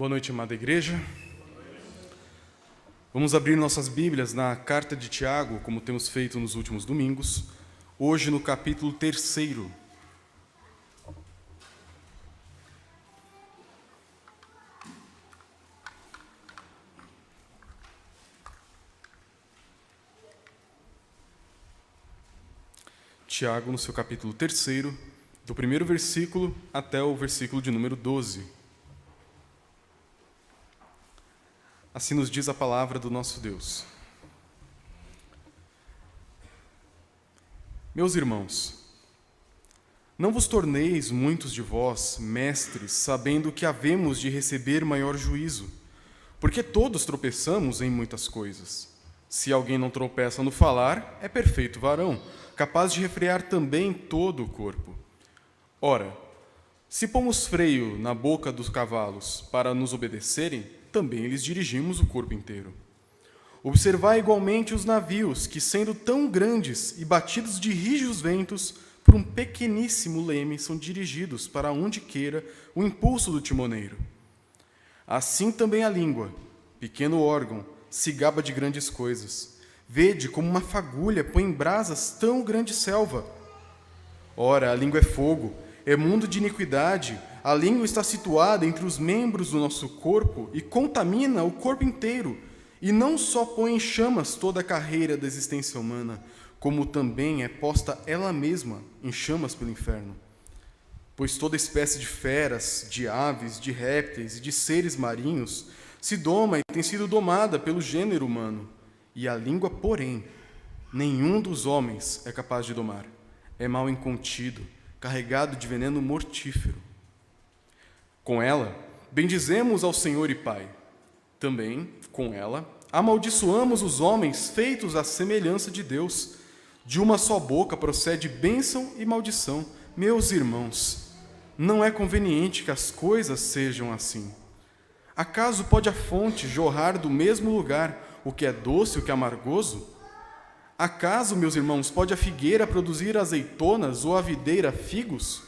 Boa noite, amada igreja. Vamos abrir nossas Bíblias na carta de Tiago, como temos feito nos últimos domingos, hoje no capítulo 3. Tiago, no seu capítulo 3, do primeiro versículo até o versículo de número 12. Assim nos diz a palavra do nosso Deus. Meus irmãos, não vos torneis muitos de vós mestres, sabendo que havemos de receber maior juízo, porque todos tropeçamos em muitas coisas. Se alguém não tropeça no falar, é perfeito varão, capaz de refrear também todo o corpo. Ora, se pomos freio na boca dos cavalos para nos obedecerem, também lhes dirigimos o corpo inteiro. Observai igualmente os navios, que, sendo tão grandes e batidos de rijos ventos, por um pequeníssimo leme, são dirigidos para onde queira o impulso do timoneiro. Assim também a língua, pequeno órgão, se gaba de grandes coisas. Vede como uma fagulha põe em brasas tão grande selva. Ora, a língua é fogo, é mundo de iniquidade. A língua está situada entre os membros do nosso corpo e contamina o corpo inteiro, e não só põe em chamas toda a carreira da existência humana, como também é posta ela mesma em chamas pelo inferno. Pois toda espécie de feras, de aves, de répteis e de seres marinhos se doma e tem sido domada pelo gênero humano, e a língua, porém, nenhum dos homens é capaz de domar. É mal incontido, carregado de veneno mortífero. Com ela, bendizemos ao Senhor e Pai. Também, com ela, amaldiçoamos os homens feitos à semelhança de Deus. De uma só boca procede bênção e maldição. Meus irmãos, não é conveniente que as coisas sejam assim. Acaso pode a fonte jorrar do mesmo lugar o que é doce e o que é amargoso? Acaso, meus irmãos, pode a figueira produzir azeitonas ou a videira figos?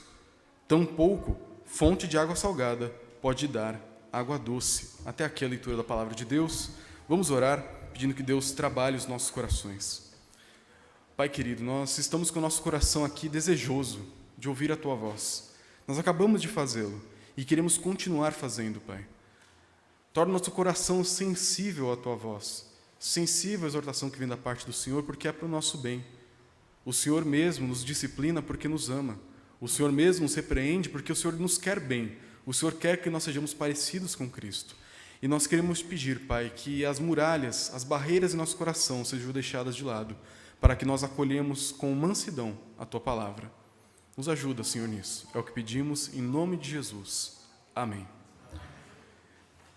Tampouco fonte de água salgada pode dar água doce. Até aqui a leitura da palavra de Deus. Vamos orar, pedindo que Deus trabalhe os nossos corações. Pai querido, nós estamos com o nosso coração aqui desejoso de ouvir a Tua voz. Nós acabamos de fazê-lo e queremos continuar fazendo, Pai. Torna nosso coração sensível à Tua voz, sensível à exortação que vem da parte do Senhor, porque é para o nosso bem. O Senhor mesmo nos disciplina porque nos ama. O Senhor mesmo nos repreende porque o Senhor nos quer bem. O Senhor quer que nós sejamos parecidos com Cristo. E nós queremos pedir, Pai, que as muralhas, as barreiras em nosso coração sejam deixadas de lado, para que nós acolhemos com mansidão a Tua palavra. Nos ajuda, Senhor, nisso. É o que pedimos em nome de Jesus. Amém.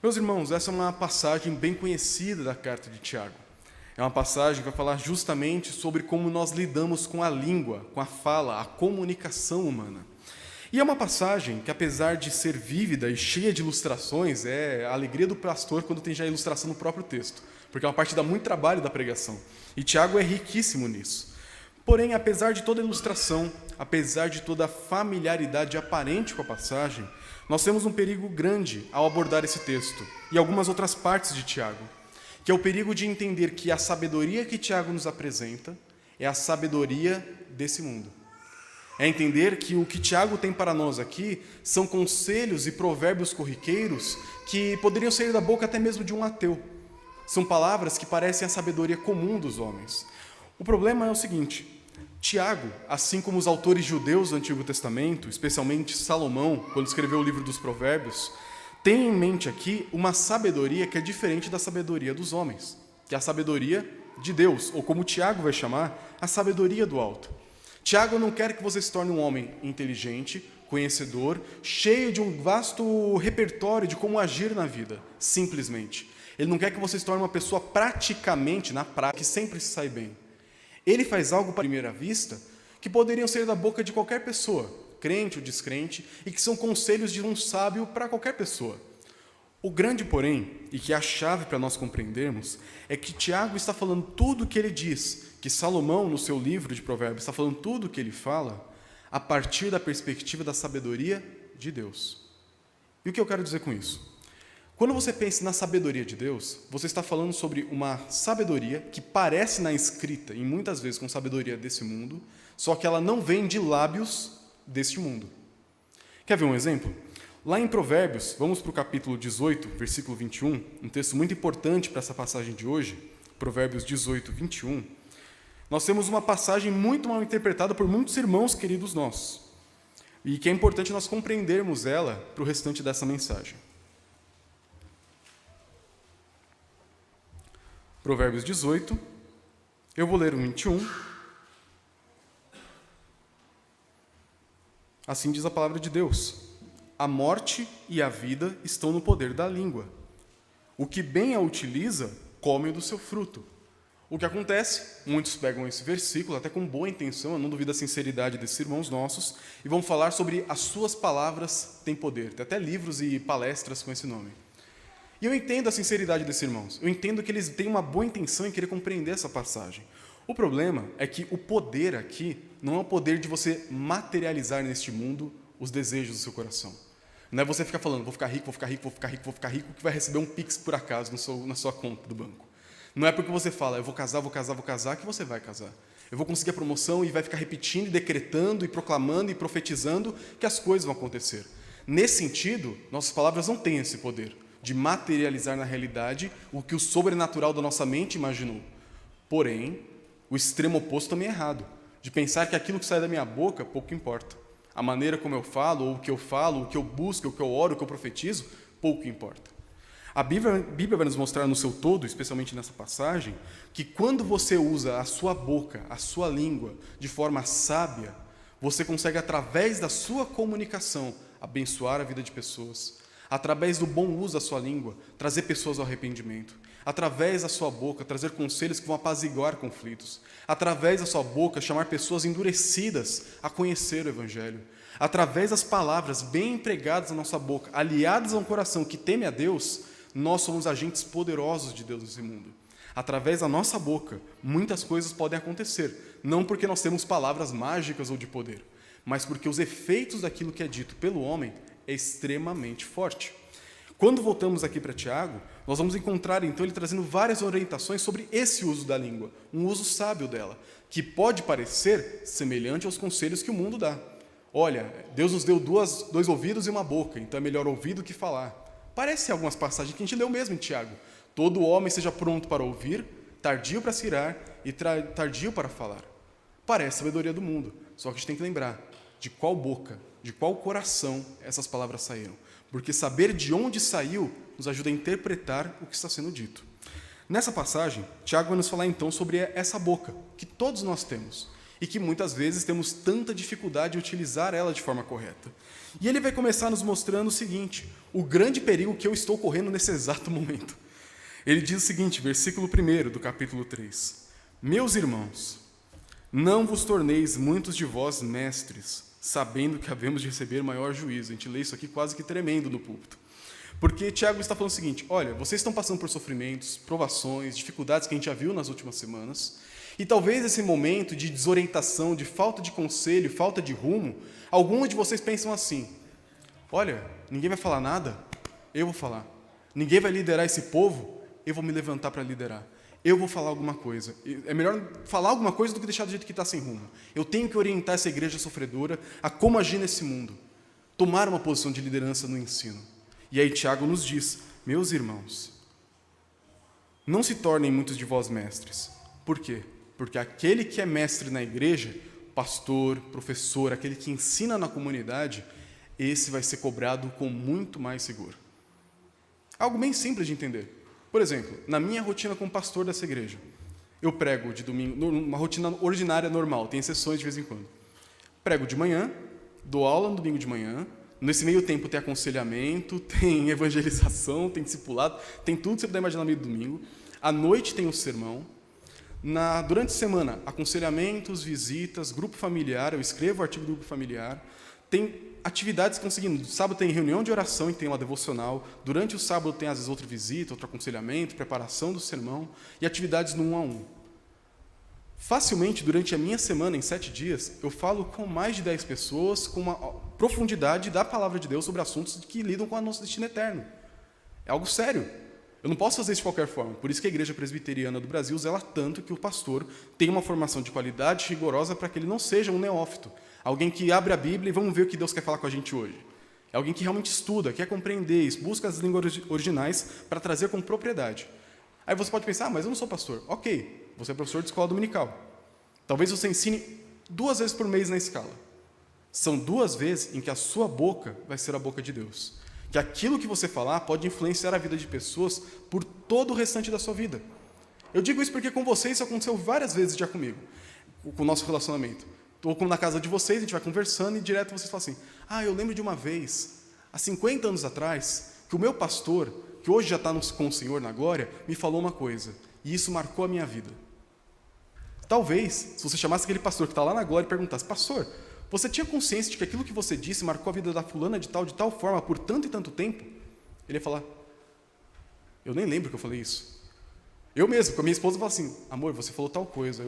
Meus irmãos, essa é uma passagem bem conhecida da carta de Tiago. É uma passagem que vai falar justamente sobre como nós lidamos com a língua, com a fala, a comunicação humana. E é uma passagem que, apesar de ser vívida e cheia de ilustrações, é a alegria do pastor quando tem já a ilustração no próprio texto, porque é uma parte que dá muito trabalho da pregação. E Tiago é riquíssimo nisso. Porém, apesar de toda a ilustração, apesar de toda a familiaridade aparente com a passagem, nós temos um perigo grande ao abordar esse texto e algumas outras partes de Tiago, que é o perigo de entender que a sabedoria que Tiago nos apresenta é a sabedoria desse mundo. É entender que o que Tiago tem para nós aqui são conselhos e provérbios corriqueiros que poderiam sair da boca até mesmo de um ateu. São palavras que parecem a sabedoria comum dos homens. O problema é o seguinte: Tiago, assim como os autores judeus do Antigo Testamento, especialmente Salomão, quando escreveu o livro dos Provérbios, tem em mente aqui uma sabedoria que é diferente da sabedoria dos homens, que é a sabedoria de Deus, ou como Tiago vai chamar, a sabedoria do alto. Tiago não quer que você se torne um homem inteligente, conhecedor, cheio de um vasto repertório de como agir na vida, simplesmente. Ele não quer que você se torne uma pessoa praticamente, na prática, que sempre se sai bem. Ele faz algo, à primeira vista, que poderiam ser da boca de qualquer pessoa, crente ou descrente, e que são conselhos de um sábio para qualquer pessoa. O grande, porém, e que é a chave para nós compreendermos, é que Tiago está falando tudo o que ele diz, que Salomão, no seu livro de Provérbios, está falando tudo o que ele fala, a partir da perspectiva da sabedoria de Deus. E o que eu quero dizer com isso? Quando você pensa na sabedoria de Deus, você está falando sobre uma sabedoria que parece na escrita, e muitas vezes com sabedoria desse mundo, só que ela não vem de lábios deste mundo. Quer ver um exemplo? Lá em Provérbios, vamos para o capítulo 18, versículo 21, um texto muito importante para essa passagem de hoje, Provérbios 18, 21, nós temos uma passagem muito mal interpretada por muitos irmãos queridos nossos, e que é importante nós compreendermos ela para o restante dessa mensagem. Provérbios 18, eu vou ler o 21. Assim diz a palavra de Deus: a morte e a vida estão no poder da língua. O que bem a utiliza, come do seu fruto. O que acontece? Muitos pegam esse versículo, até com boa intenção, eu não duvido da sinceridade desses irmãos nossos, e vão falar sobre as suas palavras têm poder. Tem até livros e palestras com esse nome. E eu entendo a sinceridade desses irmãos. Eu entendo que eles têm uma boa intenção em querer compreender essa passagem. O problema é que o poder aqui não é o poder de você materializar neste mundo os desejos do seu coração. Não é você ficar falando, vou ficar rico, vou ficar rico, vou ficar rico, vou ficar rico, que vai receber um Pix por acaso na sua conta do banco. Não é porque você fala, eu vou casar, vou casar, vou casar, que você vai casar. Eu vou conseguir a promoção e vai ficar repetindo, e decretando, e proclamando, e profetizando que as coisas vão acontecer. Nesse sentido, nossas palavras não têm esse poder de materializar na realidade o que o sobrenatural da nossa mente imaginou. Porém, o extremo oposto também é errado, de pensar que aquilo que sai da minha boca pouco importa. A maneira como eu falo, ou o que eu falo, o que eu busco, o que eu oro, o que eu profetizo, pouco importa. A Bíblia vai nos mostrar no seu todo, especialmente nessa passagem, que quando você usa a sua boca, a sua língua, de forma sábia, você consegue, através da sua comunicação, abençoar a vida de pessoas. Através do bom uso da sua língua, trazer pessoas ao arrependimento. Através da sua boca, trazer conselhos que vão apaziguar conflitos. Através da sua boca, chamar pessoas endurecidas a conhecer o Evangelho. Através das palavras bem empregadas na nossa boca, aliadas a um coração que teme a Deus, nós somos agentes poderosos de Deus nesse mundo. Através da nossa boca, muitas coisas podem acontecer, não porque nós temos palavras mágicas ou de poder, mas porque os efeitos daquilo que é dito pelo homem é extremamente forte. Quando voltamos aqui para Tiago, nós vamos encontrar então ele trazendo várias orientações sobre esse uso da língua, um uso sábio dela, que pode parecer semelhante aos conselhos que o mundo dá. Olha, Deus nos deu dois ouvidos e uma boca, então é melhor ouvir do que falar. Parece algumas passagens que a gente leu mesmo em Tiago. Todo homem seja pronto para ouvir, tardio para se irar e tardio para falar. Parece sabedoria do mundo, só que a gente tem que lembrar de qual boca, de qual coração essas palavras saíram. Porque saber de onde saiu nos ajuda a interpretar o que está sendo dito. Nessa passagem, Tiago vai nos falar então sobre essa boca, que todos nós temos, e que muitas vezes temos tanta dificuldade de utilizar ela de forma correta. E ele vai começar nos mostrando o seguinte, o grande perigo que eu estou correndo nesse exato momento. Ele diz o seguinte, versículo 1 do capítulo 3. Meus irmãos, não vos torneis muitos de vós mestres, sabendo que havemos de receber maior juízo. A gente lê isso aqui quase que tremendo no púlpito. Porque Tiago está falando o seguinte, olha, vocês estão passando por sofrimentos, provações, dificuldades que a gente já viu nas últimas semanas, e talvez esse momento de desorientação, de falta de conselho, falta de rumo, alguns de vocês pensam assim, olha, ninguém vai falar nada, eu vou falar. Ninguém vai liderar esse povo, eu vou me levantar para liderar. Eu vou falar alguma coisa. É melhor falar alguma coisa do que deixar do jeito que está sem rumo. Eu tenho que orientar essa igreja sofredora a como agir nesse mundo. Tomar uma posição de liderança no ensino. E aí Tiago nos diz, meus irmãos, não se tornem muitos de vós mestres. Por quê? Porque aquele que é mestre na igreja, pastor, professor, aquele que ensina na comunidade, esse vai ser cobrado com muito mais rigor. Algo bem simples de entender. Por exemplo, na minha rotina como pastor dessa igreja, eu prego de domingo, uma rotina ordinária normal, tem exceções de vez em quando. Prego de manhã, dou aula no domingo de manhã, nesse meio tempo tem aconselhamento, tem evangelização, tem discipulado, tem tudo que você puder imaginar no meio do domingo. À noite tem o sermão. Durante a semana, aconselhamentos, visitas, grupo familiar, eu escrevo o artigo do grupo familiar, tem atividades que estão seguindo. Sábado tem reunião de oração e tem uma devocional. Durante o sábado tem, às vezes, outra visita, outro aconselhamento, preparação do sermão e atividades no 1 a 1. Facilmente, durante a minha semana, em 7 dias, eu falo com mais de 10 pessoas com uma profundidade da palavra de Deus sobre assuntos que lidam com o nosso destino eterno. É algo sério. Eu não posso fazer isso de qualquer forma. Por isso que a Igreja Presbiteriana do Brasil zela tanto que o pastor tenha uma formação de qualidade rigorosa para que ele não seja um neófito. Alguém que abre a Bíblia e vamos ver o que Deus quer falar com a gente hoje. É alguém que realmente estuda, quer compreender, busca as línguas originais para trazer com propriedade. Aí você pode pensar, mas eu não sou pastor. Ok, você é professor de escola dominical. Talvez você ensine 2 vezes por mês na escala. São 2 vezes em que a sua boca vai ser a boca de Deus. Que aquilo que você falar pode influenciar a vida de pessoas por todo o restante da sua vida. Eu digo isso porque com vocês isso aconteceu várias vezes já comigo, com o nosso relacionamento. Ou como na casa de vocês, a gente vai conversando e direto vocês falam assim, eu lembro de uma vez, há 50 anos atrás, que o meu pastor, que hoje já está com o Senhor na glória, me falou uma coisa, e isso marcou a minha vida. Talvez, se você chamasse aquele pastor que está lá na glória e perguntasse, pastor, você tinha consciência de que aquilo que você disse marcou a vida da fulana de tal forma, por tanto e tanto tempo? Ele ia falar, eu nem lembro que eu falei isso. Eu mesmo, com a minha esposa, eu falo assim, amor, você falou tal coisa,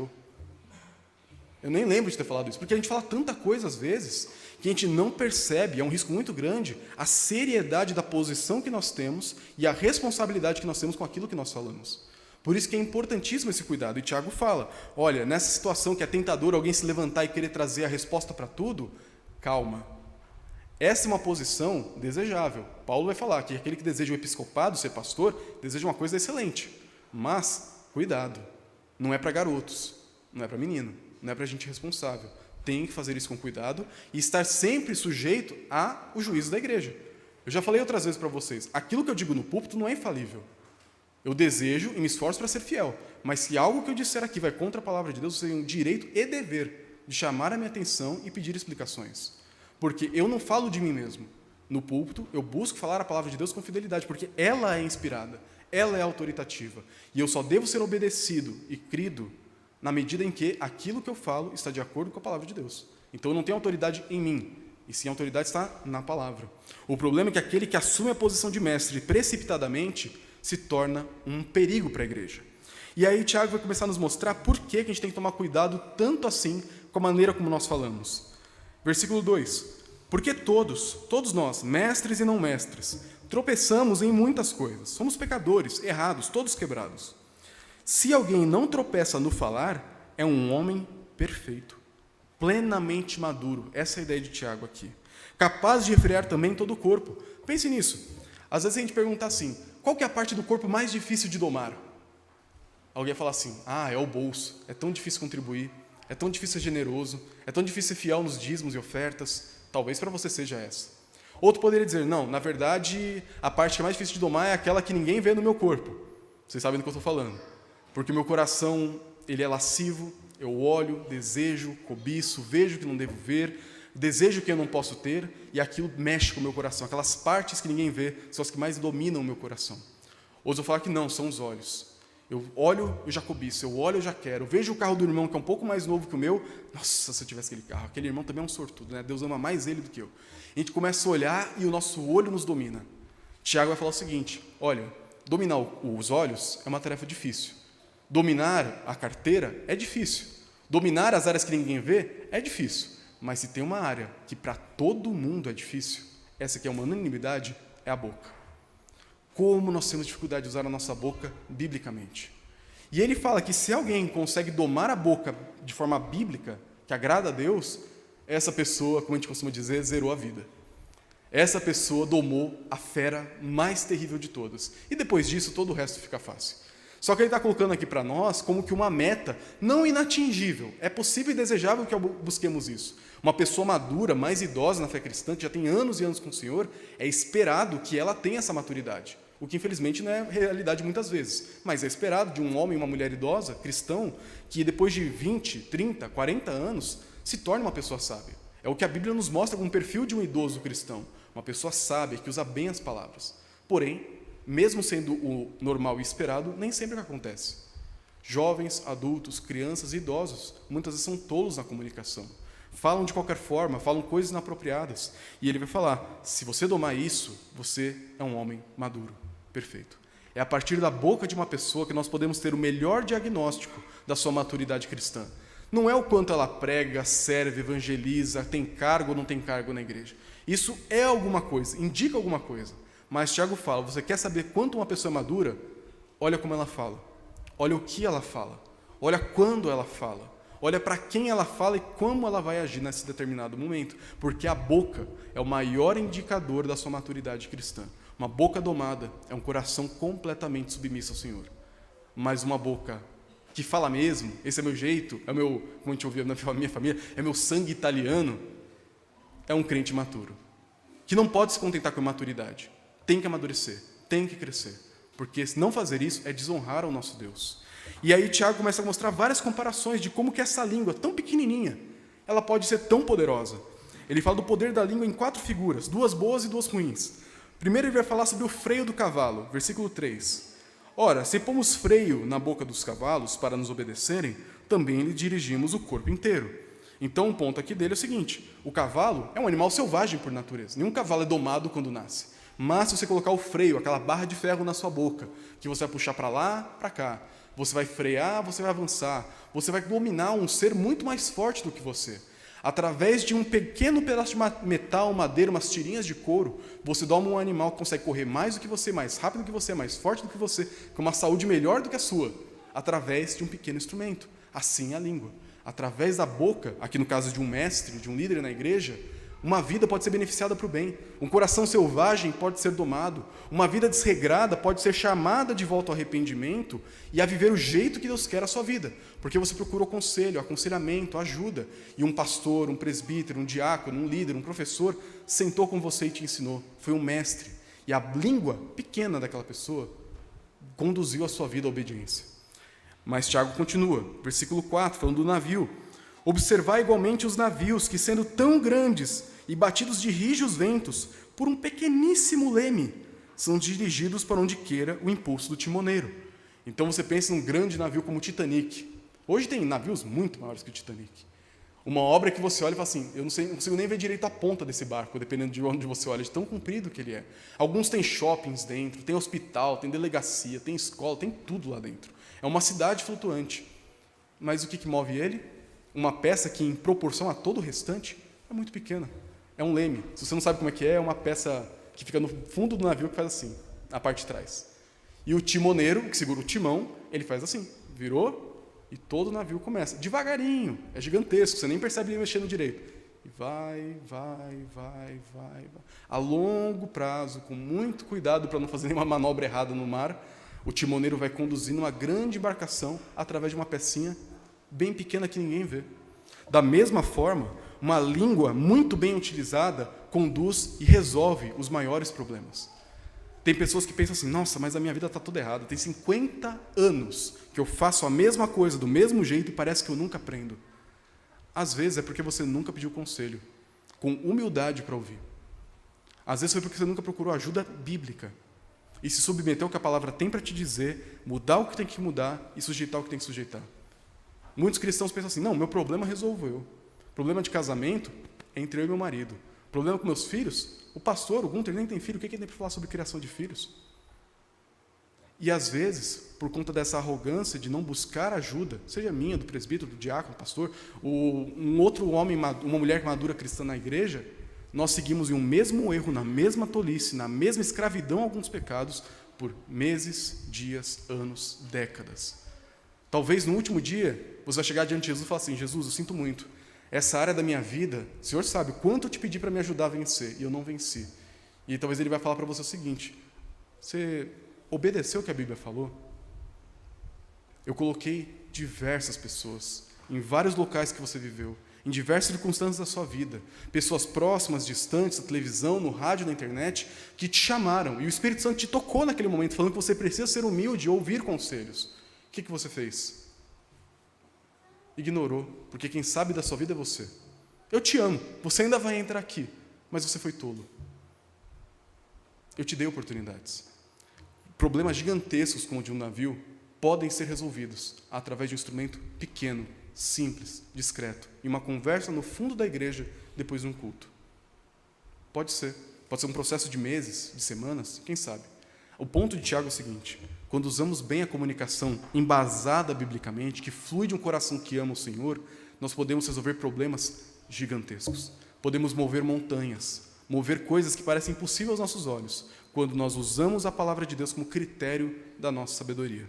eu nem lembro de ter falado isso, porque a gente fala tanta coisa às vezes, que a gente não percebe, é um risco muito grande, a seriedade da posição que nós temos e a responsabilidade que nós temos com aquilo que nós falamos. Por isso que é importantíssimo esse cuidado. E Tiago fala, olha, nessa situação que é tentador alguém se levantar e querer trazer a resposta para tudo, calma. Essa é uma posição desejável. Paulo vai falar que aquele que deseja o episcopado, ser pastor, deseja uma coisa excelente. Mas, cuidado, não é para garotos, não é para menino, não é para gente responsável. Tem que fazer isso com cuidado e estar sempre sujeito ao juízo da igreja. Eu já falei outras vezes para vocês, aquilo que eu digo no púlpito não é infalível. Eu desejo e me esforço para ser fiel, mas se algo que eu disser aqui vai contra a palavra de Deus, eu tenho direito e dever de chamar a minha atenção e pedir explicações. Porque eu não falo de mim mesmo. No púlpito, eu busco falar a palavra de Deus com fidelidade, porque ela é inspirada, ela é autoritativa. E eu só devo ser obedecido e crido na medida em que aquilo que eu falo está de acordo com a palavra de Deus. Então eu não tenho autoridade em mim, e sim a autoridade está na palavra. O problema é que aquele que assume a posição de mestre precipitadamente se torna um perigo para a igreja. E aí Tiago vai começar a nos mostrar por que a gente tem que tomar cuidado tanto assim com a maneira como nós falamos. Versículo 2. Porque todos nós, mestres e não mestres, tropeçamos em muitas coisas. Somos pecadores, errados, todos quebrados. Se alguém não tropeça no falar, é um homem perfeito, plenamente maduro. Essa é a ideia de Tiago aqui. Capaz de refrear também todo o corpo. Pense nisso. Às vezes a gente pergunta assim, qual que é a parte do corpo mais difícil de domar? Alguém fala assim, é o bolso, é tão difícil contribuir, é tão difícil ser generoso, é tão difícil ser fiel nos dízimos e ofertas. Talvez para você seja essa. Outro poderia dizer, não, na verdade, a parte que é mais difícil de domar é aquela que ninguém vê no meu corpo. Vocês sabem do que eu estou falando. Porque o meu coração, ele é lascivo, eu olho, desejo, cobiço, vejo o que não devo ver, desejo o que eu não posso ter, e aquilo mexe com o meu coração. Aquelas partes que ninguém vê são as que mais dominam o meu coração. Outros vão falar que não, são os olhos. Eu olho, eu já cobiço, eu olho, eu já quero. Eu vejo o carro do irmão, que é um pouco mais novo que o meu, nossa, se eu tivesse aquele carro. Aquele irmão também é um sortudo, né? Deus ama mais ele do que eu. A gente começa a olhar e o nosso olho nos domina. Tiago vai falar o seguinte, olha, dominar os olhos é uma tarefa difícil. Dominar a carteira é difícil. Dominar as áreas que ninguém vê é difícil. Mas se tem uma área que para todo mundo é difícil, essa que é uma unanimidade, é a boca. Como nós temos dificuldade de usar a nossa boca biblicamente. E ele fala que se alguém consegue domar a boca de forma bíblica, que agrada a Deus, essa pessoa, como a gente costuma dizer, zerou a vida. Essa pessoa domou a fera mais terrível de todas. E depois disso, todo o resto fica fácil. Só que ele está colocando aqui para nós como que uma meta não inatingível. É possível e desejável que busquemos isso. Uma pessoa madura, mais idosa na fé cristã, que já tem anos e anos com o Senhor, é esperado que ela tenha essa maturidade. O que, infelizmente, não é realidade muitas vezes. Mas é esperado de um homem e uma mulher idosa, cristão, que depois de 20, 30, 40 anos, se torne uma pessoa sábia. É o que a Bíblia nos mostra como perfil de um idoso cristão. Uma pessoa sábia, que usa bem as palavras. Porém, mesmo sendo o normal e esperado, nem sempre é o que acontece. Jovens, adultos, crianças e idosos, muitas vezes são tolos na comunicação. Falam de qualquer forma, falam coisas inapropriadas. E ele vai falar, se você domar isso, você é um homem maduro, perfeito. É a partir da boca de uma pessoa que nós podemos ter o melhor diagnóstico da sua maturidade cristã. Não é o quanto ela prega, serve, evangeliza, tem cargo ou não tem cargo na igreja. Isso é alguma coisa, indica alguma coisa. Mas Tiago fala, você quer saber quanto uma pessoa é madura? Olha como ela fala, olha o que ela fala, olha quando ela fala, olha para quem ela fala e como ela vai agir nesse determinado momento, porque a boca é o maior indicador da sua maturidade cristã. Uma boca domada é um coração completamente submisso ao Senhor, mas uma boca que fala mesmo, esse é meu jeito, é o meu, como a gente ouvia na minha família, é meu sangue italiano, é um crente imaturo, que não pode se contentar com a maturidade, tem que amadurecer, tem que crescer, porque se não fazer isso é desonrar ao nosso Deus. E aí Tiago começa a mostrar várias comparações de como que essa língua tão pequenininha, ela pode ser tão poderosa. Ele fala do poder da língua em 4 figuras, 2 boas e 2 ruins. Primeiro ele vai falar sobre o freio do cavalo, versículo 3. Ora, se pomos freio na boca dos cavalos para nos obedecerem, também lhe dirigimos o corpo inteiro. Então, o ponto aqui dele é o seguinte, o cavalo é um animal selvagem por natureza. Nenhum cavalo é domado quando nasce. Mas se você colocar o freio, aquela barra de ferro na sua boca, que você vai puxar para lá, para cá, você vai frear, você vai avançar, você vai dominar um ser muito mais forte do que você. Através de um pequeno pedaço de metal, madeira, umas tirinhas de couro, você doma um animal que consegue correr mais do que você, mais rápido do que você, mais forte do que você, com uma saúde melhor do que a sua, através de um pequeno instrumento. Assim é a língua. Através da boca, aqui no caso de um mestre, de um líder na igreja, uma vida pode ser beneficiada para o bem. Um coração selvagem pode ser domado. Uma vida desregrada pode ser chamada de volta ao arrependimento e a viver o jeito que Deus quer a sua vida. Porque você procurou conselho, aconselhamento, ajuda. E um pastor, um presbítero, um diácono, um líder, um professor sentou com você e te ensinou. Foi um mestre. E a língua pequena daquela pessoa conduziu a sua vida à obediência. Mas Tiago continua, versículo 4, falando do navio. Observai igualmente os navios, que sendo tão grandes e batidos de rijos ventos, por um pequeníssimo leme, são dirigidos para onde queira o impulso do timoneiro. Então você pensa num grande navio como o Titanic. Hoje tem navios muito maiores que o Titanic. Uma obra que você olha e fala assim, eu não consigo nem ver direito a ponta desse barco, dependendo de onde você olha, de tão comprido que ele é. Alguns têm shoppings dentro, tem hospital, tem delegacia, tem escola, tem tudo lá dentro. É uma cidade flutuante. Mas o que move ele? Uma peça que, em proporção a todo o restante, é muito pequena. É um leme. Se você não sabe como é uma peça que fica no fundo do navio que faz assim, na parte de trás. E o timoneiro, que segura o timão, ele faz assim, virou, e todo o navio começa. Devagarinho, é gigantesco, você nem percebe ele mexendo direito. E vai. A longo prazo, com muito cuidado para não fazer nenhuma manobra errada no mar, o timoneiro vai conduzindo uma grande embarcação através de uma pecinha bem pequena que ninguém vê. Da mesma forma, uma língua muito bem utilizada conduz e resolve os maiores problemas. Tem pessoas que pensam assim, nossa, mas a minha vida está toda errada, tem 50 anos que eu faço a mesma coisa, do mesmo jeito, e parece que eu nunca aprendo. Às vezes é porque você nunca pediu conselho, com humildade para ouvir. Às vezes foi porque você nunca procurou ajuda bíblica, e se submeteu ao que a palavra tem para te dizer, mudar o que tem que mudar e sujeitar o que tem que sujeitar. Muitos cristãos pensam assim, não, meu problema resolvo eu. Problema de casamento é entre eu e meu marido. Problema com meus filhos, o pastor, o Gunter, nem tem filho, o que ele tem para falar sobre criação de filhos? E às vezes, por conta dessa arrogância de não buscar ajuda, seja minha, do presbítero, do diácono, do pastor, um outro homem, uma mulher madura cristã na igreja, nós seguimos em um mesmo erro, na mesma tolice, na mesma escravidão a alguns pecados, por meses, dias, anos, décadas. Talvez no último dia, você vai chegar diante de Jesus e falar assim, Jesus, eu sinto muito, essa área da minha vida, o Senhor sabe o quanto eu te pedi para me ajudar a vencer, e eu não venci. E talvez Ele vai falar para você o seguinte, você obedeceu o que a Bíblia falou? Eu coloquei diversas pessoas, em vários locais que você viveu, em diversas circunstâncias da sua vida, pessoas próximas, distantes, na televisão, no rádio, na internet, que te chamaram, e o Espírito Santo te tocou naquele momento, falando que você precisa ser humilde e ouvir conselhos. O que você fez? Ignorou, porque quem sabe da sua vida é você. Eu te amo, você ainda vai entrar aqui, mas você foi tolo. Eu te dei oportunidades. Problemas gigantescos como o de um navio podem ser resolvidos através de um instrumento pequeno, simples, discreto, e uma conversa no fundo da igreja depois de um culto. Pode ser um processo de meses, de semanas, quem sabe. O ponto de Tiago é o seguinte, quando usamos bem a comunicação embasada biblicamente, que flui de um coração que ama o Senhor, nós podemos resolver problemas gigantescos. Podemos mover montanhas, mover coisas que parecem impossíveis aos nossos olhos, quando nós usamos a palavra de Deus como critério da nossa sabedoria.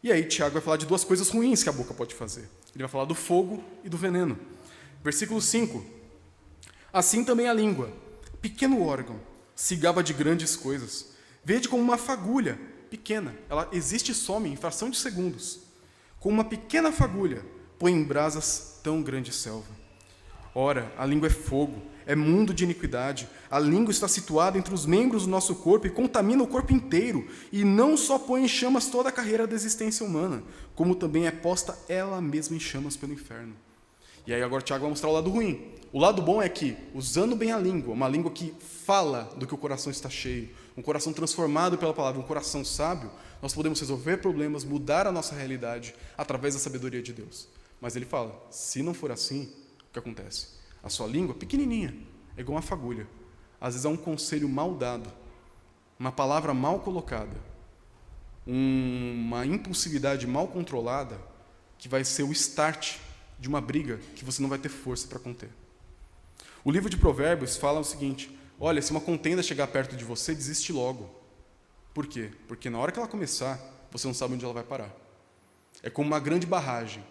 E aí Tiago vai falar de duas coisas ruins que a boca pode fazer. Ele vai falar do fogo e do veneno. Versículo 5. Assim também a língua, pequeno órgão, se gaba de grandes coisas. Vede como uma fagulha pequena, ela existe e some em fração de segundos. Com uma pequena fagulha, põe em brasas tão grande selva. Ora, a língua é fogo, é mundo de iniquidade. A língua está situada entre os membros do nosso corpo e contamina o corpo inteiro, e não só põe em chamas toda a carreira da existência humana, como também é posta ela mesma em chamas pelo inferno. E aí agora o Tiago vai mostrar o lado ruim. O lado bom é que, usando bem a língua, uma língua que fala do que o coração está cheio, um coração transformado pela palavra, um coração sábio, nós podemos resolver problemas, mudar a nossa realidade através da sabedoria de Deus. Mas ele fala, se não for assim, o que acontece? A sua língua, pequenininha, é igual uma fagulha. Às vezes é um conselho mal dado, uma palavra mal colocada, uma impulsividade mal controlada, que vai ser o start de uma briga que você não vai ter força para conter. O livro de Provérbios fala o seguinte, olha, se uma contenda chegar perto de você, desiste logo. Por quê? Porque na hora que ela começar, você não sabe onde ela vai parar. É como uma grande barragem.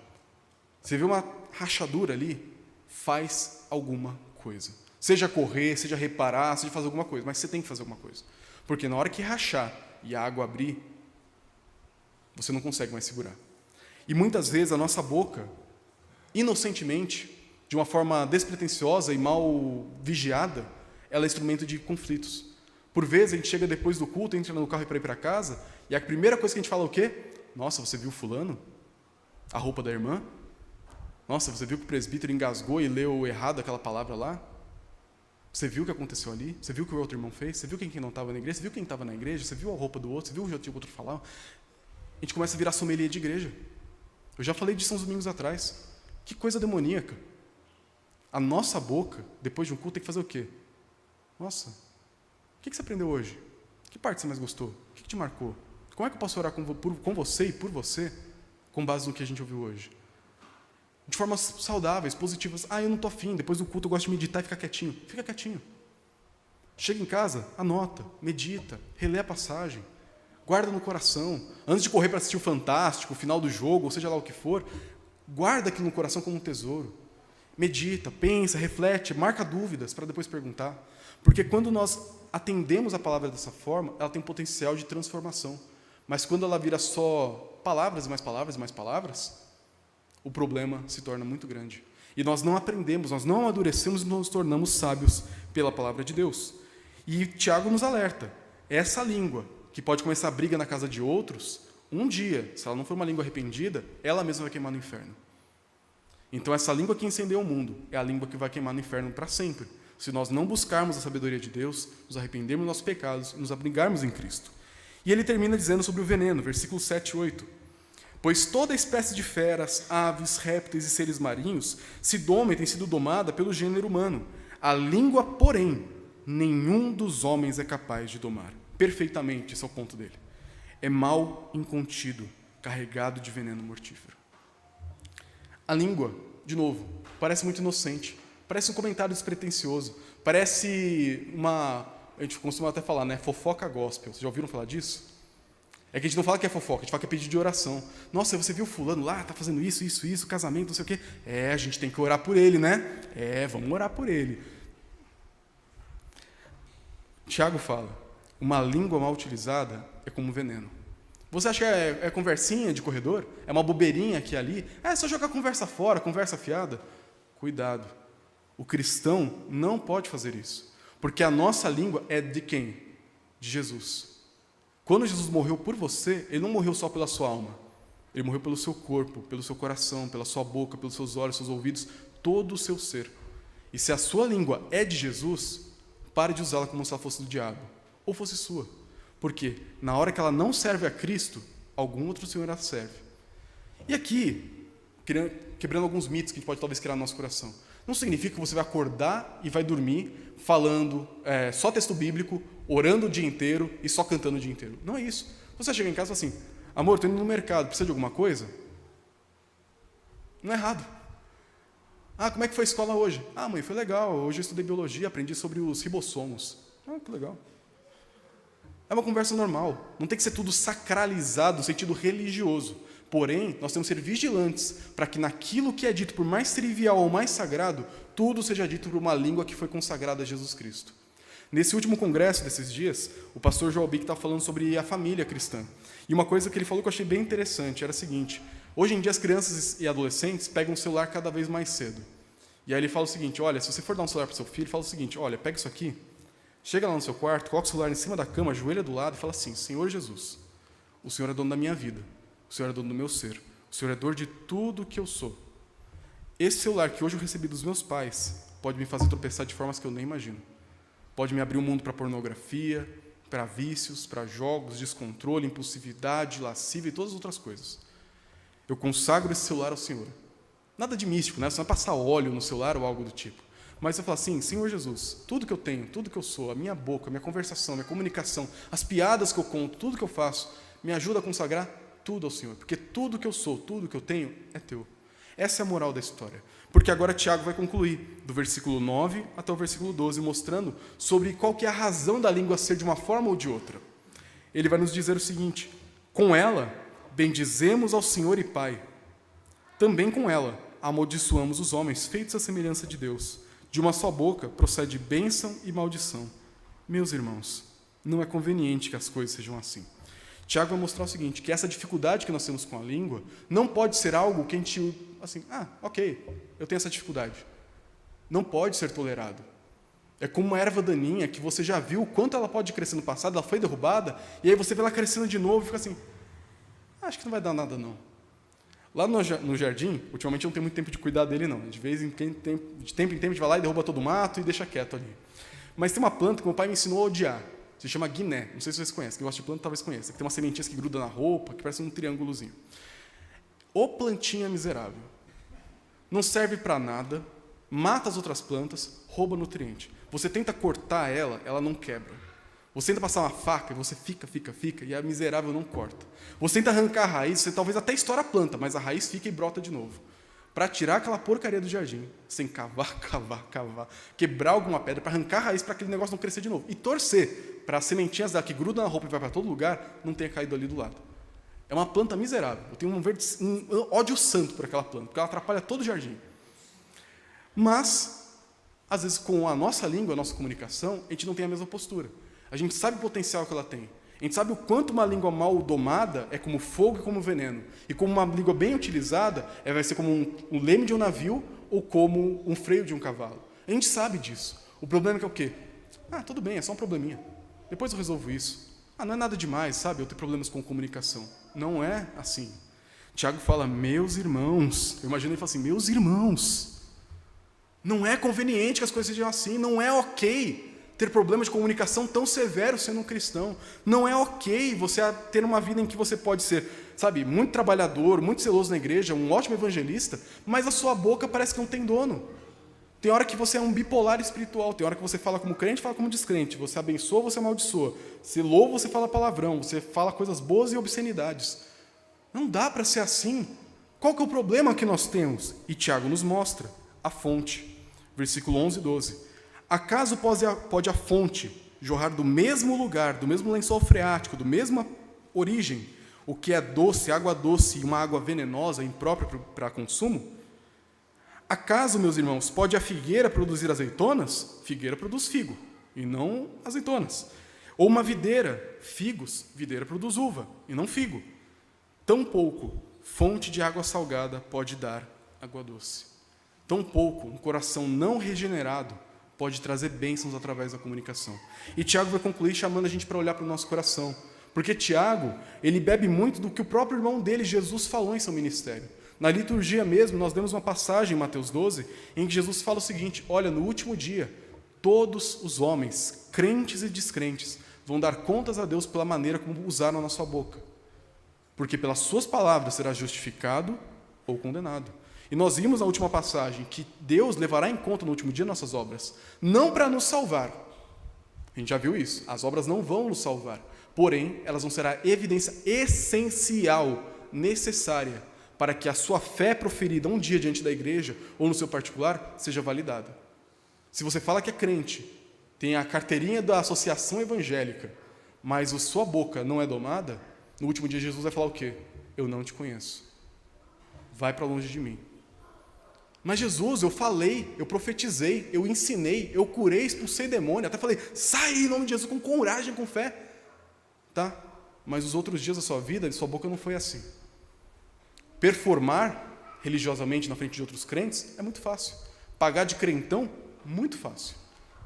Você vê uma rachadura ali, faz alguma coisa. Seja correr, seja reparar, seja fazer alguma coisa, mas você tem que fazer alguma coisa. Porque na hora que rachar e a água abrir, você não consegue mais segurar. E muitas vezes a nossa boca, inocentemente, de uma forma despretensiosa e mal vigiada, ela é instrumento de conflitos. Por vezes a gente chega depois do culto, entra no carro para ir para casa, e a primeira coisa que a gente fala é o quê? Nossa, você viu fulano? A roupa da irmã? Nossa, você viu que o presbítero engasgou e leu errado aquela palavra lá? Você viu o que aconteceu ali? Você viu o que o outro irmão fez? Você viu quem não estava na igreja? Você viu quem estava na igreja? Você viu a roupa do outro? Você viu o que o outro falava? A gente começa a virar sommelier de igreja. Eu já falei disso uns domingos atrás. Que coisa demoníaca. A nossa boca, depois de um culto, tem que fazer o quê? Nossa, o que você aprendeu hoje? Que parte você mais gostou? O que te marcou? Como é que eu posso orar com você e por você, com base no que a gente ouviu hoje? De formas saudáveis, positivas. Ah, eu não estou afim, depois do culto eu gosto de meditar e ficar quietinho. Fica quietinho. Chega em casa, anota, medita, relê a passagem, guarda no coração. Antes de correr para assistir o Fantástico, o final do jogo, ou seja lá o que for, guarda aquilo no coração como um tesouro. Medita, pensa, reflete, marca dúvidas para depois perguntar. Porque quando nós atendemos a palavra dessa forma, ela tem potencial de transformação. Mas quando ela vira só palavras e mais palavras e mais palavras, o problema se torna muito grande. E nós não aprendemos, nós não amadurecemos e nos tornamos sábios pela palavra de Deus. E Tiago nos alerta, essa língua, que pode começar a briga na casa de outros, um dia, se ela não for uma língua arrependida, ela mesma vai queimar no inferno. Então essa língua que incendeia o mundo é a língua que vai queimar no inferno para sempre. Se nós não buscarmos a sabedoria de Deus, nos arrependermos dos nossos pecados e nos abrigarmos em Cristo. E ele termina dizendo sobre o veneno, versículos 7 e 8. Pois toda espécie de feras, aves, répteis e seres marinhos se domam e tem sido domada pelo gênero humano. A língua, porém, nenhum dos homens é capaz de domar. Perfeitamente, esse é o ponto dele. É mal incontido, carregado de veneno mortífero. A língua, de novo, parece muito inocente, parece um comentário despretensioso, parece uma, a gente costuma até falar, né, fofoca gospel. Vocês já ouviram falar disso? É que a gente não fala que é fofoca, a gente fala que é pedido de oração. Nossa, você viu fulano lá, tá fazendo isso, casamento, não sei o quê. A gente tem que orar por ele, né? Vamos orar por ele. Tiago fala, uma língua mal utilizada é como um veneno. Você acha que é conversinha de corredor? É uma bobeirinha aqui e ali? É só jogar conversa fora, conversa fiada? Cuidado. O cristão não pode fazer isso. Porque a nossa língua é de quem? De Jesus. Quando Jesus morreu por você, ele não morreu só pela sua alma. Ele morreu pelo seu corpo, pelo seu coração, pela sua boca, pelos seus olhos, seus ouvidos, todo o seu ser. E se a sua língua é de Jesus, pare de usá-la como se ela fosse do diabo, ou fosse sua. Porque na hora que ela não serve a Cristo, algum outro Senhor a serve. E aqui, quebrando alguns mitos que a gente pode talvez criar no nosso coração, não significa que você vai acordar e vai dormir falando só texto bíblico, orando o dia inteiro e só cantando o dia inteiro. Não é isso. Você chega em casa e fala assim, amor, estou indo no mercado, precisa de alguma coisa? Não é errado. Ah, como é que foi a escola hoje? Ah, mãe, foi legal, hoje eu estudei biologia, aprendi sobre os ribossomos. Ah, que legal. É uma conversa normal. Não tem que ser tudo sacralizado no sentido religioso. Porém, nós temos que ser vigilantes para que naquilo que é dito, por mais trivial ou mais sagrado, tudo seja dito por uma língua que foi consagrada a Jesus Cristo. Nesse último congresso desses dias, o pastor Joel Bick estava falando sobre a família cristã. E uma coisa que ele falou que eu achei bem interessante era a seguinte: hoje em dia as crianças e adolescentes pegam o celular cada vez mais cedo. E aí ele fala o seguinte: olha, se você for dar um celular para o seu filho, fala o seguinte: olha, pega isso aqui, chega lá no seu quarto, coloca o celular em cima da cama, ajoelha do lado e fala assim: Senhor Jesus, o Senhor é dono da minha vida, o Senhor é dono do meu ser, o Senhor é dono de tudo que eu sou. Esse celular que hoje eu recebi dos meus pais pode me fazer tropeçar de formas que eu nem imagino. Pode me abrir um mundo para pornografia, para vícios, para jogos, descontrole, impulsividade, lascívia e todas as outras coisas. Eu consagro esse celular ao Senhor. Nada de místico, né? Você não vai passar óleo no celular ou algo do tipo. Mas você fala assim: Senhor Jesus, tudo que eu tenho, tudo que eu sou, a minha boca, a minha conversação, a minha comunicação, as piadas que eu conto, tudo que eu faço, me ajuda a consagrar tudo ao Senhor. Porque tudo que eu sou, tudo que eu tenho é teu. Essa é a moral da história. Porque agora Tiago vai concluir, do versículo 9 até o versículo 12, mostrando sobre qual que é a razão da língua ser de uma forma ou de outra. Ele vai nos dizer o seguinte: com ela, bendizemos ao Senhor e Pai. Também com ela, amaldiçoamos os homens, feitos à semelhança de Deus. De uma só boca procede bênção e maldição. Meus irmãos, não é conveniente que as coisas sejam assim. Tiago vai mostrar o seguinte, que essa dificuldade que nós temos com a língua não pode ser algo que a gente, assim, ok, eu tenho essa dificuldade. Não pode ser tolerado. É como uma erva daninha que você já viu o quanto ela pode crescer no passado, ela foi derrubada, e aí você vê ela crescendo de novo e fica assim, acho que não vai dar nada não. Lá no jardim, ultimamente eu não tenho muito tempo de cuidar dele não, de tempo em tempo a gente vai lá e derruba todo o mato e deixa quieto ali. Mas tem uma planta que meu pai me ensinou a odiar, se chama guiné, não sei se vocês conhecem, quem gosta de planta talvez conheça, que tem umas sementinhas que grudam na roupa, que parece um triângulozinho. Ô plantinha miserável, não serve para nada, mata as outras plantas, rouba nutriente. Você tenta cortar ela, ela não quebra. Você tenta passar uma faca e você fica, e a miserável não corta. Você tenta arrancar a raiz, você talvez até estoura a planta, mas a raiz fica e brota de novo. Para tirar aquela porcaria do jardim, sem cavar, quebrar alguma pedra, para arrancar a raiz, para aquele negócio não crescer de novo. E torcer para as sementinhas dela que grudam na roupa e vai para todo lugar, não tenha caído ali do lado. É uma planta miserável. Eu tenho um ódio santo por aquela planta, porque ela atrapalha todo o jardim. Mas, às vezes, com a nossa língua, a nossa comunicação, a gente não tem a mesma postura. A gente sabe o potencial que ela tem. A gente sabe o quanto uma língua mal domada é como fogo e como veneno. E como uma língua bem utilizada, vai ser como um leme de um navio ou como um freio de um cavalo. A gente sabe disso. O problema é que é o quê? Tudo bem, é só um probleminha. Depois eu resolvo isso. Não é nada demais, sabe? Eu tenho problemas com comunicação. Não é assim. Tiago fala, meus irmãos. Eu imagino ele fala assim, meus irmãos. Não é conveniente que as coisas sejam assim. Não é ok ter problemas de comunicação tão severos sendo um cristão. Não é ok você ter uma vida em que você pode ser, sabe, muito trabalhador, muito zeloso na igreja, um ótimo evangelista, mas a sua boca parece que não tem dono. Tem hora que você é um bipolar espiritual, tem hora que você fala como crente, fala como descrente, você abençoa, você amaldiçoa, você louva, você fala palavrão, você fala coisas boas e obscenidades. Não dá para ser assim. Qual que é o problema que nós temos? E Tiago nos mostra a fonte. Versículo 11 e 12. Acaso pode a fonte jorrar do mesmo lugar, do mesmo lençol freático, da mesma origem, o que é doce, água doce e uma água venenosa, imprópria para consumo? Acaso, meus irmãos, pode a figueira produzir azeitonas? Figueira produz figo, e não azeitonas. Ou uma videira, figos, videira produz uva, e não figo. Tampouco fonte de água salgada pode dar água doce. Tampouco um coração não regenerado pode trazer bênçãos através da comunicação. E Tiago vai concluir chamando a gente para olhar para o nosso coração. Porque Tiago, ele bebe muito do que o próprio irmão dele, Jesus, falou em seu ministério. Na liturgia mesmo, nós lemos uma passagem em Mateus 12, em que Jesus fala o seguinte, olha, no último dia, todos os homens, crentes e descrentes, vão dar contas a Deus pela maneira como usaram na sua boca. Porque pelas suas palavras será justificado ou condenado. E nós vimos na última passagem que Deus levará em conta no último dia nossas obras, não para nos salvar. A gente já viu isso. As obras não vão nos salvar. Porém, elas vão ser a evidência essencial, necessária, para que a sua fé proferida um dia diante da igreja, ou no seu particular, seja validada. Se você fala que é crente, tem a carteirinha da associação evangélica, mas a sua boca não é domada, no último dia Jesus vai falar o quê? Eu não te conheço. Vai para longe de mim. Mas Jesus, eu falei, eu profetizei, eu ensinei, eu curei, expulsei demônio, até falei, sai em nome de Jesus com coragem, com fé. Tá? Mas os outros dias da sua vida, sua boca não foi assim. Performar religiosamente na frente de outros crentes é muito fácil. Pagar de crentão, muito fácil.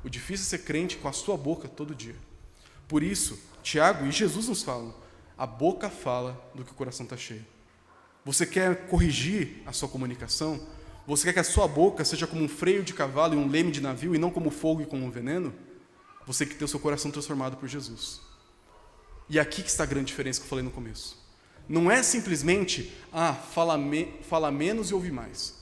O difícil é ser crente com a sua boca todo dia. Por isso, Tiago e Jesus nos falam, a boca fala do que o coração está cheio. Você quer corrigir a sua comunicação? Você quer que a sua boca seja como um freio de cavalo e um leme de navio, e não como fogo e como um veneno? Você tem que ter o seu coração transformado por Jesus. E aqui que está a grande diferença que eu falei no começo. Não é simplesmente, fala menos e ouve mais.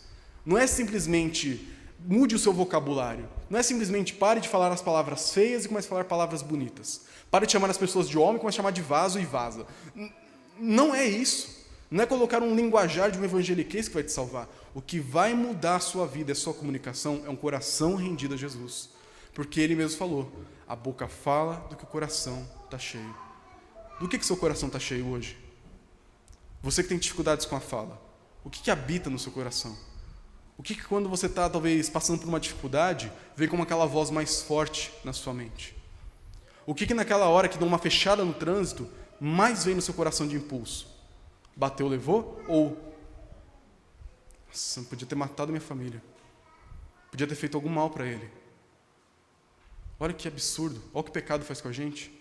Não é simplesmente, mude o seu vocabulário. Não é simplesmente, pare de falar as palavras feias e comece a falar palavras bonitas. Pare de chamar as pessoas de homem e comece a chamar de vaso e vaza. Não é isso. Não é colocar um linguajar de um evangeliquez que vai te salvar. O que vai mudar a sua vida e a sua comunicação é um coração rendido a Jesus. Porque Ele mesmo falou, a boca fala do que o coração está cheio. Do que seu coração está cheio hoje? Você que tem dificuldades com a fala, o que habita no seu coração? O que quando você está talvez passando por uma dificuldade, vem como aquela voz mais forte na sua mente? O que naquela hora que dá uma fechada no trânsito, mais vem no seu coração de impulso? Bateu, levou? Ou, nossa, podia ter matado minha família. Podia ter feito algum mal para ele. Olha que absurdo. Olha o que o pecado faz com a gente.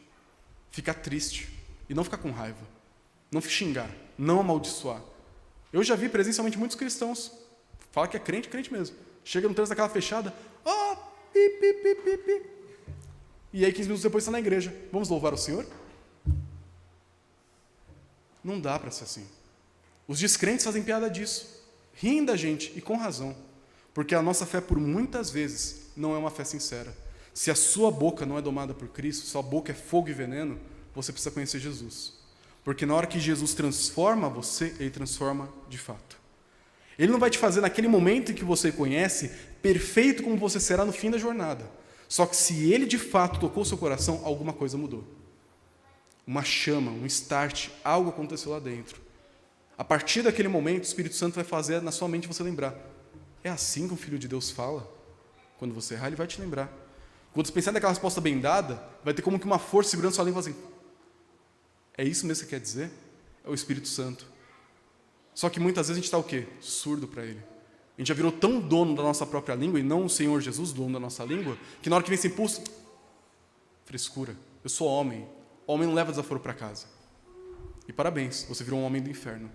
Ficar triste. E não ficar com raiva. Não xingar. Não amaldiçoar. Eu já vi presencialmente muitos cristãos. Fala que é crente, crente mesmo. Chega no trânsito daquela fechada. Pi, pi, pi, pi, pi. E aí 15 minutos depois está na igreja. Vamos louvar o Senhor? Não dá para ser assim. Os descrentes fazem piada disso. Riem da gente, e com razão. Porque a nossa fé, por muitas vezes, não é uma fé sincera. Se a sua boca não é domada por Cristo, sua boca é fogo e veneno, você precisa conhecer Jesus. Porque na hora que Jesus transforma você, Ele transforma de fato. Ele não vai te fazer naquele momento em que você conhece, perfeito como você será no fim da jornada. Só que se Ele de fato tocou o seu coração, alguma coisa mudou. Uma chama, um start, algo aconteceu lá dentro. A partir daquele momento, o Espírito Santo vai fazer na sua mente você lembrar. É assim que o Filho de Deus fala? Quando você errar, Ele vai te lembrar. Quando você pensar naquela resposta bem dada, vai ter como que uma força segurando sua língua assim. É isso mesmo que você quer dizer? É o Espírito Santo. Só que muitas vezes a gente está o quê? Surdo para Ele. A gente já virou tão dono da nossa própria língua, e não o Senhor Jesus, dono da nossa língua, que na hora que vem esse impulso, frescura. Eu sou homem. Homem não leva desaforo para casa. E parabéns, você virou um homem do inferno.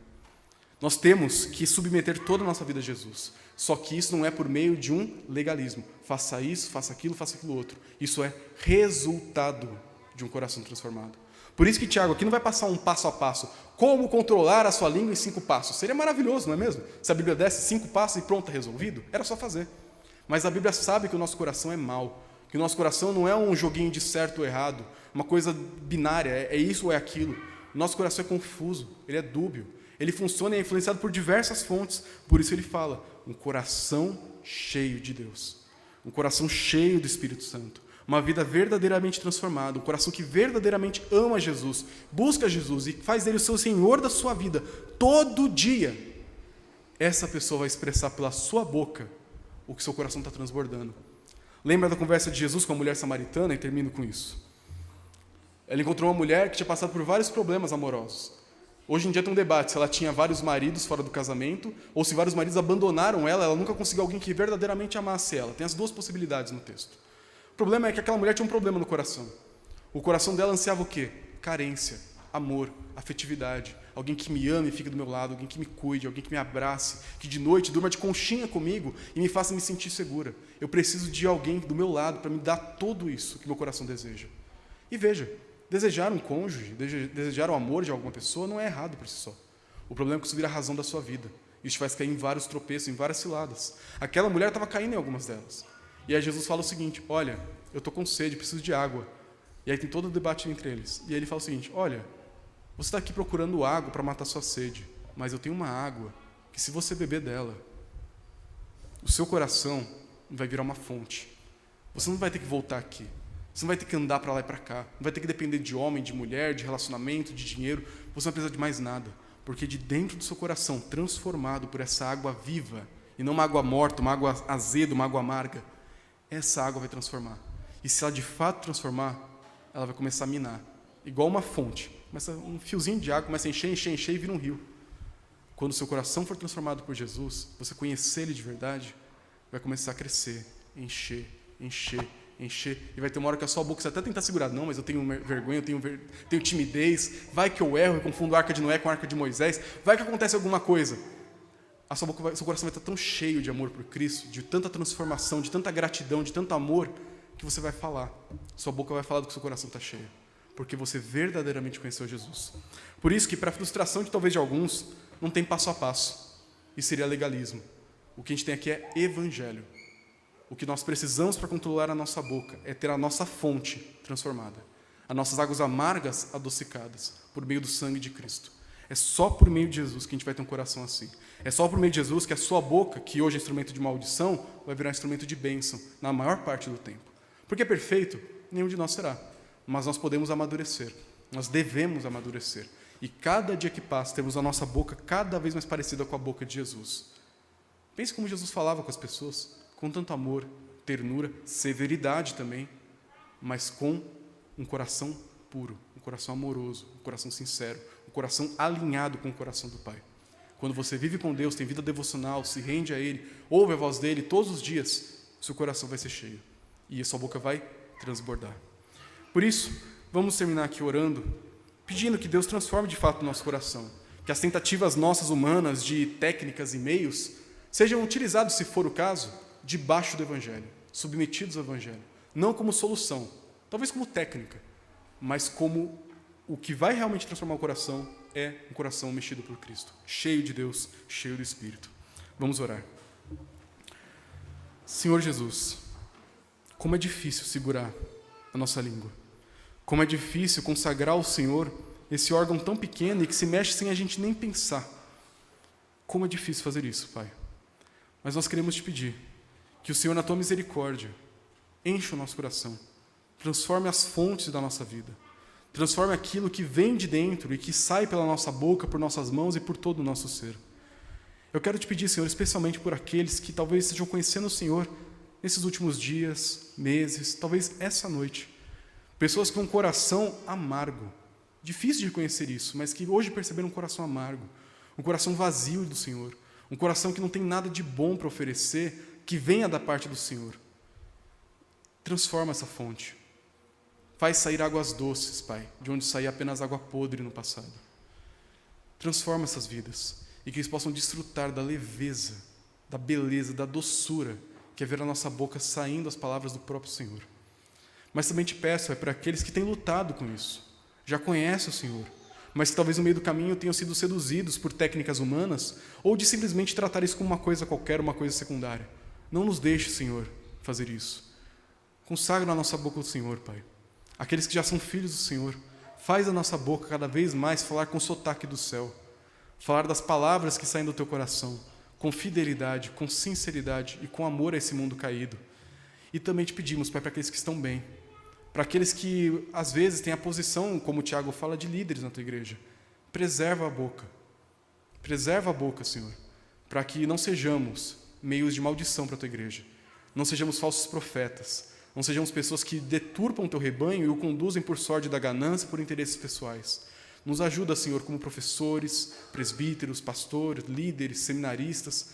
Nós temos que submeter toda a nossa vida a Jesus. Só que isso não é por meio de um legalismo. Faça isso, faça aquilo outro. Isso é resultado de um coração transformado. Por isso que Tiago aqui não vai passar um passo a passo. Como controlar a sua língua em 5 passos. Seria maravilhoso, não é mesmo? Se a Bíblia desse 5 passos e pronto, resolvido, era só fazer. Mas a Bíblia sabe que o nosso coração é mau. Que o nosso coração não é um joguinho de certo ou errado. Uma coisa binária, é isso ou é aquilo. O nosso coração é confuso, ele é dúbio. Ele funciona e é influenciado por diversas fontes. Por isso ele fala, um coração cheio de Deus. Um coração cheio do Espírito Santo. Uma vida verdadeiramente transformada. Um coração que verdadeiramente ama Jesus. Busca Jesus e faz dele o seu Senhor da sua vida. Todo dia. Essa pessoa vai expressar pela sua boca o que seu coração está transbordando. Lembra da conversa de Jesus com a mulher samaritana? E termino com isso. Ela encontrou uma mulher que tinha passado por vários problemas amorosos. Hoje em dia tem um debate se ela tinha vários maridos fora do casamento ou se vários maridos abandonaram ela, ela nunca conseguiu alguém que verdadeiramente amasse ela. Tem as duas possibilidades no texto. O problema é que aquela mulher tinha um problema no coração. O coração dela ansiava o quê? Carência, amor, afetividade. Alguém que me ame e fique do meu lado, alguém que me cuide, alguém que me abrace, que de noite durma de conchinha comigo e me faça me sentir segura. Eu preciso de alguém do meu lado para me dar tudo isso que meu coração deseja. E veja, desejar um cônjuge, desejar o amor de alguma pessoa não é errado por si só. O problema é que isso vira a razão da sua vida. Isso te faz cair em vários tropeços, em várias ciladas. Aquela mulher estava caindo em algumas delas. E aí Jesus fala o seguinte, olha, eu estou com sede, preciso de água. E aí tem todo o debate entre eles. E aí ele fala o seguinte, olha, você está aqui procurando água para matar sua sede, mas eu tenho uma água que se você beber dela, o seu coração vai virar uma fonte. Você não vai ter que voltar aqui. Você não vai ter que andar para lá e para cá. Não vai ter que depender de homem, de mulher, de relacionamento, de dinheiro. Você não precisa de mais nada. Porque de dentro do seu coração, transformado por essa água viva, e não uma água morta, uma água azeda, uma água amarga, essa água vai transformar. E se ela de fato transformar, ela vai começar a minar. Igual uma fonte. Começa um fiozinho de água, começa a encher, encher, encher e vira um rio. Quando o seu coração for transformado por Jesus, você conhecer Ele de verdade, vai começar a crescer, encher, encher, encher. E vai ter uma hora que a sua boca, você até tentar segurar. Não, mas eu tenho vergonha, eu tenho timidez. Vai que eu erro, eu confundo a arca de Noé com a arca de Moisés. Vai que acontece alguma coisa. A sua boca, seu coração vai estar tão cheio de amor por Cristo, de tanta transformação, de tanta gratidão, de tanto amor, que você vai falar. Sua boca vai falar do que seu coração está cheio. Porque você verdadeiramente conheceu Jesus. Por isso que, para a frustração de talvez de alguns, não tem passo a passo. Isso seria legalismo. O que a gente tem aqui é evangelho. O que nós precisamos para controlar a nossa boca é ter a nossa fonte transformada. As nossas águas amargas adocicadas por meio do sangue de Cristo. É só por meio de Jesus que a gente vai ter um coração assim. É só por meio de Jesus que a sua boca, que hoje é instrumento de maldição, vai virar instrumento de bênção na maior parte do tempo. Porque é perfeito, nenhum de nós será. Mas nós podemos amadurecer. Nós devemos amadurecer. E cada dia que passa, temos a nossa boca cada vez mais parecida com a boca de Jesus. Pense como Jesus falava com as pessoas, com tanto amor, ternura, severidade também, mas com um coração puro, um coração amoroso, um coração sincero, um coração alinhado com o coração do Pai. Quando você vive com Deus, tem vida devocional, se rende a Ele, ouve a voz dEle todos os dias, seu coração vai ser cheio e a sua boca vai transbordar. Por isso, vamos terminar aqui orando, pedindo que Deus transforme de fato o nosso coração, que as tentativas nossas humanas de técnicas e meios sejam utilizados, se for o caso, debaixo do Evangelho, submetidos ao Evangelho, não como solução, talvez como técnica, mas como o que vai realmente transformar o coração é um coração mexido por Cristo, cheio de Deus, cheio do Espírito. Vamos orar. Senhor Jesus, como é difícil segurar a nossa língua. Como é difícil consagrar ao Senhor esse órgão tão pequeno e que se mexe sem a gente nem pensar. Como é difícil fazer isso, Pai. Mas nós queremos te pedir que o Senhor, na tua misericórdia, enche o nosso coração, transforme as fontes da nossa vida, transforme aquilo que vem de dentro e que sai pela nossa boca, por nossas mãos e por todo o nosso ser. Eu quero te pedir, Senhor, especialmente por aqueles que talvez estejam conhecendo o Senhor nesses últimos dias, meses, talvez essa noite. Pessoas com um coração amargo, difícil de reconhecer isso, mas que hoje perceberam um coração amargo, um coração vazio do Senhor, um coração que não tem nada de bom para oferecer, que venha da parte do Senhor. Transforma essa fonte. Faz sair águas doces, Pai, de onde saía apenas água podre no passado. Transforma essas vidas e que eles possam desfrutar da leveza, da beleza, da doçura que é ver a nossa boca saindo as palavras do próprio Senhor. Mas também te peço, é para aqueles que têm lutado com isso, já conhecem o Senhor, mas que talvez no meio do caminho tenham sido seduzidos por técnicas humanas ou de simplesmente tratar isso como uma coisa qualquer, uma coisa secundária. Não nos deixe, Senhor, fazer isso. Consagra a nossa boca ao Senhor, Pai. Aqueles que já são filhos do Senhor, faz a nossa boca cada vez mais falar com o sotaque do céu, falar das palavras que saem do teu coração, com fidelidade, com sinceridade e com amor a esse mundo caído. E também te pedimos, Pai, para aqueles que estão bem, para aqueles que, às vezes, têm a posição, como o Tiago fala, de líderes na tua igreja. Preserva a boca, Senhor, para que não sejamos meios de maldição para a tua igreja, não sejamos falsos profetas, não sejamos pessoas que deturpam o teu rebanho e o conduzem por sorte da ganância, por interesses pessoais. Nos ajuda, Senhor, como professores, presbíteros, pastores, líderes, seminaristas,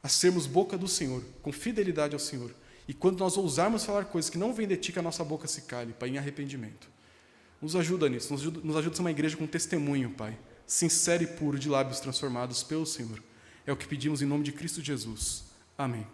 a sermos boca do Senhor, com fidelidade ao Senhor. E quando nós ousarmos falar coisas que não vêm de ti, que a nossa boca se cale, Pai, em arrependimento. Nos ajuda nisso, nos ajuda a ser uma igreja com testemunho, Pai, sincero e puro, de lábios transformados pelo Senhor. É o que pedimos em nome de Cristo Jesus. Amém.